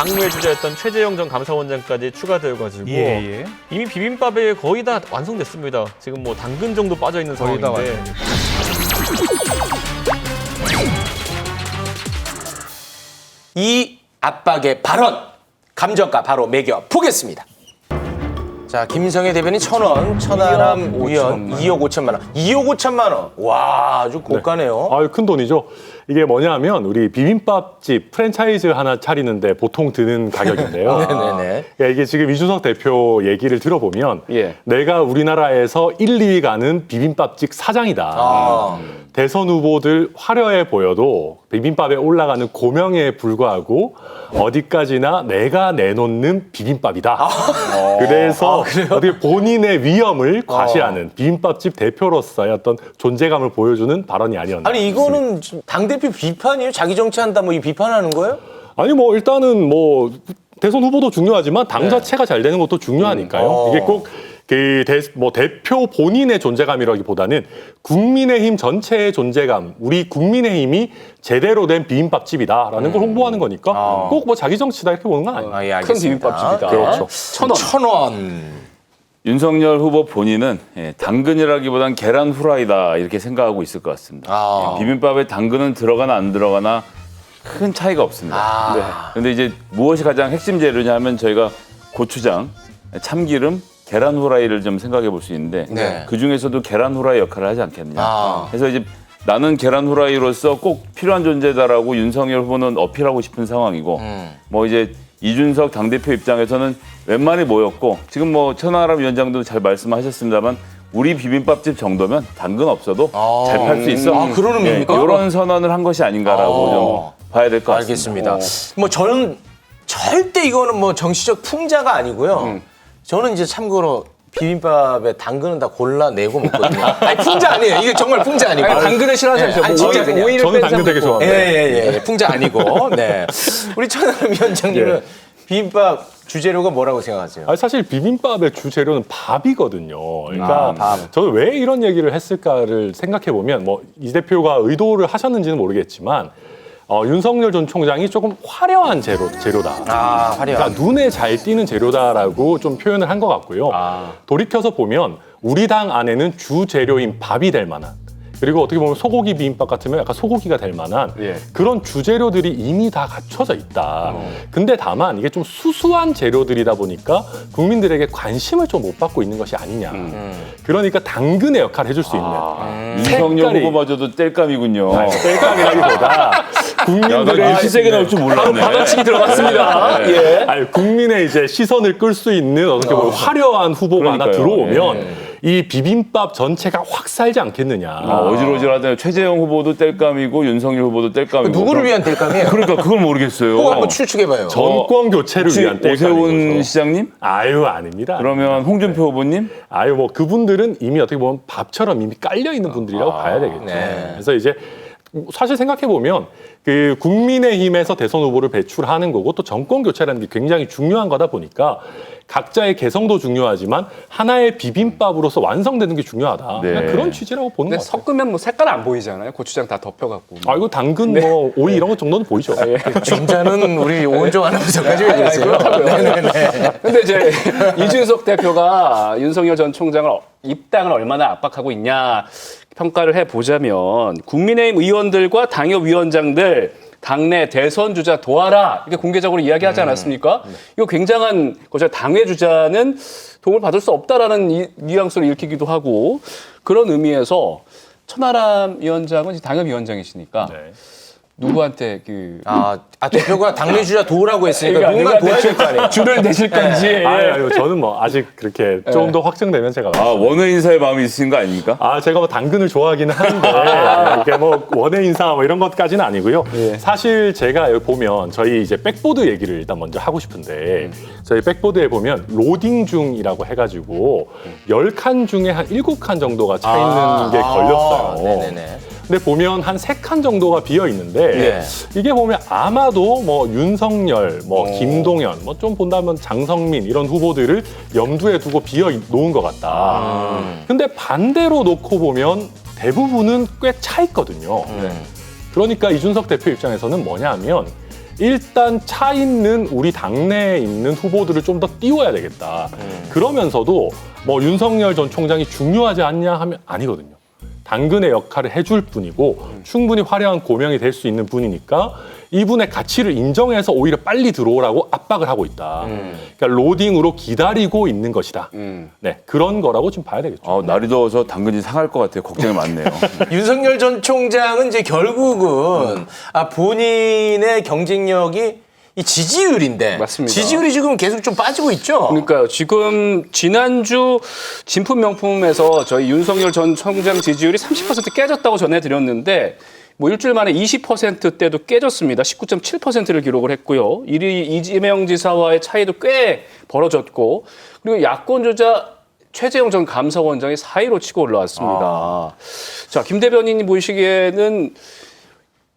당무의 주자였던 최재형 전 감사원장까지 추가되어가지고 예. 이미 비빔밥에 거의 다 완성됐습니다. 지금 뭐 당근 정도 빠져 있는 거의 다 상황인데. 이 압박의 발언 감정가 바로 매겨 보겠습니다. 자, 김성애 대변인 1,000원, 천하람 의원 2억 5천만 원. 2억 5천만 원. 와, 아주 고가네요. 아유, 큰 돈이죠. 이게 뭐냐면 우리 비빔밥집 프랜차이즈 하나 차리는데 보통 드는 가격인데요. 네네네. 야, 이게 지금 이준석 대표 얘기를 들어보면 예. 내가 우리나라에서 1, 2위 가는 비빔밥집 사장이다. 아. 대선 후보들 화려해 보여도 비빔밥에 올라가는 고명에 불구하고 어디까지나 내가 내놓는 비빔밥이다. 그래서 어떻게 본인의 위험을 과시하는 비빔밥집 대표로서의 어떤 존재감을 보여주는 발언이 아니었나. 아니, 이거는 당대표 비판이에요? 자기 정치한다 뭐 이 비판하는 거예요? 아니 뭐 일단은 뭐 대선 후보도 중요하지만 당 자체가 잘 되는 것도 중요하니까요. 이게 꼭 그 대표 본인의 존재감이라기보다는 국민의힘 전체의 존재감, 우리 국민의힘이 제대로 된 비빔밥집이다라는 걸 홍보하는 거니까 꼭 뭐 자기 정치다 이렇게 보는 건 아니에요. 아, 예, 큰 알겠습니다. 비빔밥집이다. 그렇죠. 1,000원. 윤석열 후보 본인은 당근이라기보단 계란 후라이다 이렇게 생각하고 있을 것 같습니다. 아. 비빔밥에 당근은 들어가나 안 들어가나 큰 차이가 없습니다. 아. 그런데 이제 무엇이 가장 핵심 재료냐 하면 저희가 고추장, 참기름, 계란 후라이를 좀 생각해 볼 수 있는데 네. 그중에서도 계란 후라이 역할을 하지 않겠느냐. 아. 그래서 이제 나는 계란 후라이로서 꼭 필요한 존재다라고 윤석열 후보는 어필하고 싶은 상황이고 뭐 이제 이준석 당대표 입장에서는 웬만히 모였고 지금 뭐 천하람 위원장도 잘 말씀하셨습니다만 우리 비빔밥집 정도면 당근 없어도 잘 팔 수 있어. 아, 그런 의미입니까? 이런 선언을 한 것이 아닌가라고 좀 봐야 될 것 같습니다. 알겠습니다. 뭐 저는 절대 이거는 뭐 정치적 풍자가 아니고요. 저는 이제 참고로 비빔밥에 당근은 다 골라내고 먹거든요. 아니, 풍자 아니에요. 이게 정말 풍자 아니고. 아니, 당근을 싫어하셔야죠. 예, 아니, 진짜 그냥. 오이를 저는 뺀 당근 되게 사람 있고. 좋아합니다. 예. 풍자 아니고. 네. 우리 천하람 위원장님은 비빔밥 주재료가 뭐라고 생각하세요? 아니, 사실 비빔밥의 주 재료는 밥이거든요. 그러니까 밥. 저는 왜 이런 얘기를 했을까를 생각해 보면 뭐 이 대표가 의도를 하셨는지는 모르겠지만 윤석열 전 총장이 조금 화려한 재료다. 아, 화려한. 그러니까 눈에 잘 띄는 재료다라고 좀 표현을 한 것 같고요. 돌이켜서 보면 우리 당 안에는 주 재료인 밥이 될 만한, 그리고 어떻게 보면 소고기 비빔밥 같으면 약간 소고기가 될 만한 예. 그런 주재료들이 이미 다 갖춰져 있다. 근데 다만 이게 좀 수수한 재료들이다 보니까 국민들에게 관심을 좀 못 받고 있는 것이 아니냐. 그러니까 당근의 역할을 해줄 수 있는 윤석열 색깔이- 후보마저도 뗄감이군요. 뗄감이라기보다 국민들의 이렇게 세게 나올 줄 몰랐네. 받아치기 들어갔습니다. 예. 아니, 국민의 이제 시선을 끌 수 있는 어떻게 보면 화려한 후보가 하나 그러니까요. 들어오면 이 비빔밥 전체가 확 살지 않겠느냐. 어지러지하다요. 최재형 후보도 뗄감이고 윤석열 후보도 뗄감이고. 누구를 위한 뗄감이에요? 그러니까 그걸 모르겠어요. 그거 한번 추측해봐요. 정권 교체를 혹시 위한 뗄감인 오세훈 거죠. 시장님? 아유, 아닙니다. 그러면 홍준표 후보님? 아유, 뭐 그분들은 이미 어떻게 보면 밥처럼 이미 깔려 있는 분들이라고 봐야 되겠죠. 네. 그래서 이제 사실 생각해 보면 그 국민의힘에서 대선 후보를 배출하는 거고 또 정권 교체라는 게 굉장히 중요한 거다 보니까 각자의 개성도 중요하지만 하나의 비빔밥으로서 완성되는 게 중요하다. 네. 그냥 그런 취지라고 보는 근데 것 같아요. 섞으면 뭐 색깔 안 보이잖아요. 고추장 다 덮여갖고. 아, 이거 당근, 뭐 오이 이런 것 정도는 보이죠. 점자는 우리 오은정 아나운서까지 왜 그러세요? 네네네. 근데 이제 이준석 대표가 윤석열 전 총장을 입당을 얼마나 압박하고 있냐 평가를 해보자면 국민의힘 의원들과 당협위원장들 당내 대선 주자 도와라 이렇게 공개적으로 이야기하지 않았습니까? 이거 굉장한 거죠. 당외 주자는 도움을 받을 수 없다라는 뉘앙스를 읽히기도 하고 그런 의미에서 천하람 위원장은 당협위원장이시니까 네. 누구한테 대표가 당내 주자 도우라고 했으니까 누군가 도와야 될 거 아니에요? 줄을 대실 건지. 아유, 저는 뭐 아직 그렇게 좀 더 확정되면 제가 원외 인사의 마음이 있으신 거 아닙니까? 제가 뭐 당근을 좋아하기는 하는데 이게 뭐 원외 인사 뭐 이런 것까지는 아니고요. 사실 제가 여기 보면 저희 이제 백보드 얘기를 일단 먼저 하고 싶은데 저희 백보드에 보면 로딩 중이라고 해가지고 10칸 중에 한 7칸 정도가 차 있는 게 걸렸어요. 네네네. 근데 보면 한 3칸 정도가 비어 있는데 이게 보면 아마도 뭐 윤석열, 뭐 김동연, 뭐 좀 본다면 장성민 이런 후보들을 염두에 두고 비어 놓은 것 같다. 근데 반대로 놓고 보면 대부분은 꽤 차 있거든요. 그러니까 이준석 대표 입장에서는 뭐냐 하면 일단 차 있는 우리 당내에 있는 후보들을 좀 더 띄워야 되겠다. 그러면서도 뭐 윤석열 전 총장이 중요하지 않냐 하면 아니거든요. 당근의 역할을 해줄 분이고 충분히 화려한 고명이 될 수 있는 분이니까 이분의 가치를 인정해서 오히려 빨리 들어오라고 압박을 하고 있다. 그러니까 로딩으로 기다리고 있는 것이다. 네, 그런 거라고 좀 봐야 되겠죠. 날이 더워서 당근이 상할 것 같아요. 걱정이 많네요. 윤석열 전 총장은 이제 결국은 본인의 경쟁력이 이 지지율인데 맞습니다. 지지율이 지금 계속 좀 빠지고 있죠. 그러니까요. 지금 지난주 진품 명품에서 저희 윤석열 전 총장 지지율이 30% 깨졌다고 전해드렸는데 뭐 일주일 만에 20%대도 깨졌습니다. 19.7%를 기록을 했고요. 1위 이재명 지사와의 차이도 꽤 벌어졌고 그리고 야권 주자 최재형 전 감사원장이 4위로 치고 올라왔습니다. 자, 김 대변인이 보시기에는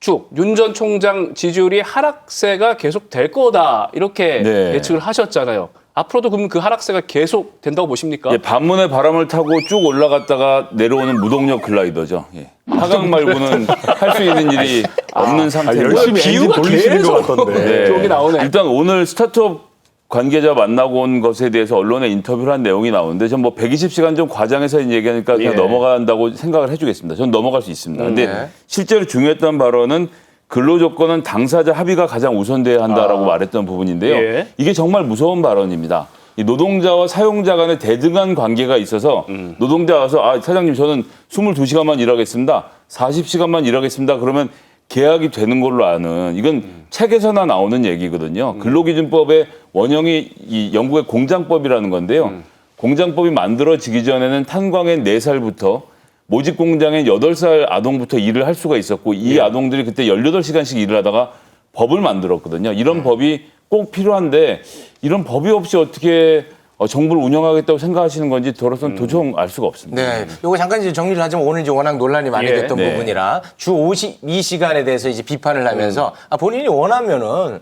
쭉 윤 전 총장 지지율이 하락세가 계속 될 거다 이렇게 네. 예측을 하셨잖아요. 앞으로도 그럼 그 하락세가 계속 된다고 보십니까? 예, 반문의 바람을 타고 쭉 올라갔다가 내려오는 무동력 글라이더죠. 예. 하강 말고는 할 수 있는 일이 없는 상태고 열심히 엔진 돌리시는 것 같던데. 쪽이 나오네. 일단 오늘 스타트업 관계자 만나고 온 것에 대해서 언론에 인터뷰를 한 내용이 나오는데 전 뭐 120시간 좀 과장해서 얘기하니까 그냥 예. 넘어간다고 생각을 해주겠습니다. 전 넘어갈 수 있습니다. 근데 네. 실제로 중요했던 발언은 근로조건은 당사자 합의가 가장 우선돼야 한다라고 말했던 부분인데요. 예. 이게 정말 무서운 발언입니다. 이 노동자와 사용자 간의 대등한 관계가 있어서 노동자가 와서 사장님 저는 22시간만 일하겠습니다. 40시간만 일하겠습니다. 그러면 계약이 되는 걸로 아는 이건 책에서나 나오는 얘기거든요. 근로기준법의 원형이 이 영국의 공장법이라는 건데요. 공장법이 만들어지기 전에는 탄광의 4살부터 모집 공장의 8살 아동부터 일을 할 수가 있었고 이 아동들이 그때 18시간씩 일을 하다가 법을 만들었거든요. 이런 법이 꼭 필요한데 이런 법이 없이 어떻게 정부를 운영하겠다고 생각하시는 건지 저로서는 도저히 알 수가 없습니다. 네, 요거 잠깐 이제 정리를 하자면 오늘 이제 워낙 논란이 많이 예. 됐던 네. 부분이라 주 52시간에 대해서 이제 비판을 하면서 본인이 원하면은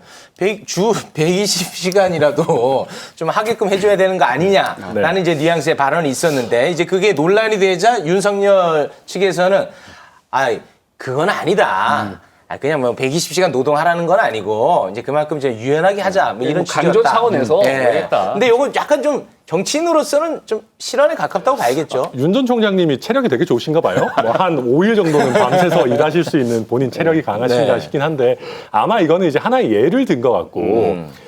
주 120시간이라도 좀 하게끔 해줘야 되는 거 아니냐라는 이제 뉘앙스의 발언이 있었는데 이제 그게 논란이 되자 윤석열 측에서는 그건 아니다. 그냥 뭐 120시간 노동하라는 건 아니고 이제 그만큼 이제 유연하게 하자 뭐 이런 강조 취지였다. 차원에서 네. 했다. 근데 요거 약간 좀 정치인으로서는 좀 실언에 가깝다고 봐야겠죠. 윤 전 총장님이 체력이 되게 좋으신가 봐요. 뭐 한 5일 정도는 밤새서 일하실 수 있는 본인 체력이 강하신가 네. 싶긴 한데 아마 이거는 이제 하나의 예를 든 것 같고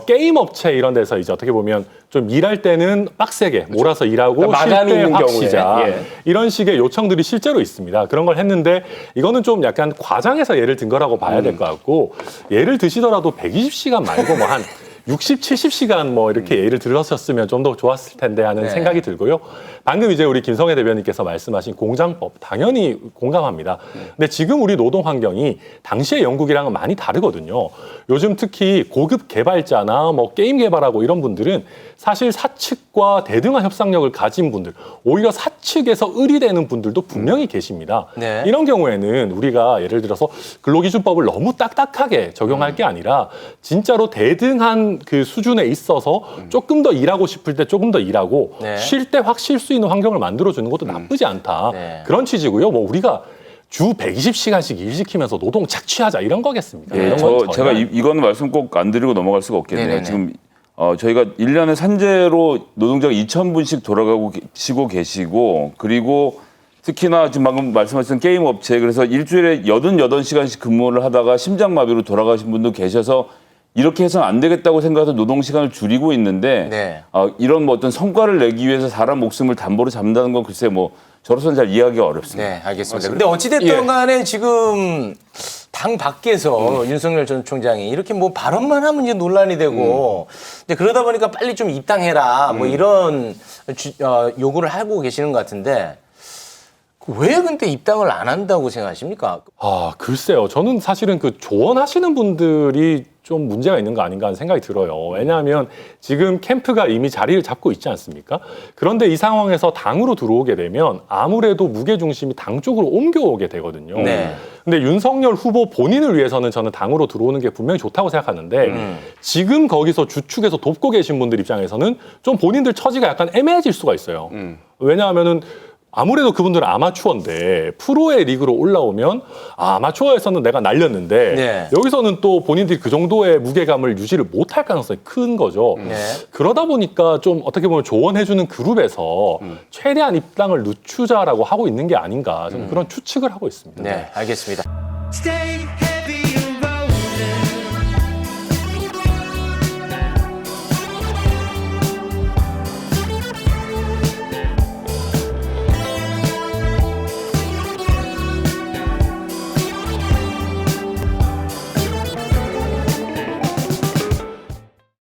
게임 업체 이런 데서 이제 어떻게 보면 좀 일할 때는 빡세게 몰아서 일하고 그러니까 마감이 쉴 때 있는 확 경우에. 쉬자 예. 이런 식의 요청들이 실제로 있습니다. 그런 걸 했는데 이거는 좀 약간 과장해서 예를 든 거라고 봐야 될 것 같고 예를 드시더라도 120시간 말고 뭐 한 60, 70시간 뭐 이렇게 예를 들었었으면 좀 더 좋았을 텐데 하는 네. 생각이 들고요. 방금 이제 우리 김성애 대변인께서 말씀하신 공장법 당연히 공감합니다. 근데 지금 우리 노동 환경이 당시의 영국이랑은 많이 다르거든요. 요즘 특히 고급 개발자나 뭐 게임 개발하고 이런 분들은 사실 사측과 대등한 협상력을 가진 분들, 오히려 사측에서 의리되는 분들도 분명히 계십니다. 네. 이런 경우에는 우리가 예를 들어서 근로기준법을 너무 딱딱하게 적용할 게 아니라 진짜로 대등한 그 수준에 있어서 조금 더 일하고 싶을 때 조금 더 일하고 네. 쉴 때 확 쉴 수 있는 환경을 만들어주는 것도 나쁘지 않다. 네. 그런 취지고요. 뭐 우리가 주 120시간씩 일 시키면서 노동 착취하자 이런 거겠습니까? 예, 이런 건 제가 전혀 이건 말씀 꼭 안 드리고 넘어갈 수가 없겠네요. 네네네. 지금 저희가 1년에 산재로 노동자가 2,000분씩 돌아가시고 계시고 그리고 특히나 지금 방금 말씀하신 게임 업체 그래서 일주일에 88시간씩 근무를 하다가 심장마비로 돌아가신 분도 계셔서 이렇게 해서는 안 되겠다고 생각해서 노동 시간을 줄이고 있는데 네. 이런 뭐 어떤 성과를 내기 위해서 사람 목숨을 담보로 잡는다는 건 글쎄 뭐 저로서는 잘 이해하기가 어렵습니다. 네, 알겠습니다. 근데 어찌됐든 간에 지금 당 밖에서 윤석열 전 총장이 이렇게 뭐 발언만 하면 이제 논란이 되고 이제 그러다 보니까 빨리 좀 입당해라 뭐 이런 요구를 하고 계시는 것 같은데 왜 근데 입당을 안 한다고 생각하십니까? 글쎄요. 저는 사실은 그 조언하시는 분들이 좀 문제가 있는 거 아닌가 하는 생각이 들어요. 왜냐하면 지금 캠프가 이미 자리를 잡고 있지 않습니까? 그런데 이 상황에서 당으로 들어오게 되면 아무래도 무게중심이 당 쪽으로 옮겨오게 되거든요. 네. 근데 윤석열 후보 본인을 위해서는 저는 당으로 들어오는 게 분명히 좋다고 생각하는데 지금 거기서 주축에서 돕고 계신 분들 입장에서는 좀 본인들 처지가 약간 애매해질 수가 있어요. 왜냐하면은 아무래도 그분들은 아마추어인데 프로의 리그로 올라오면 아마추어에서는 내가 날렸는데 네. 여기서는 또 본인들이 그 정도의 무게감을 유지를 못할 가능성이 큰 거죠. 네. 그러다 보니까 좀 어떻게 보면 조언해주는 그룹에서 최대한 입당을 늦추자라고 하고 있는 게 아닌가 저는 그런 추측을 하고 있습니다. 네, 알겠습니다. Stay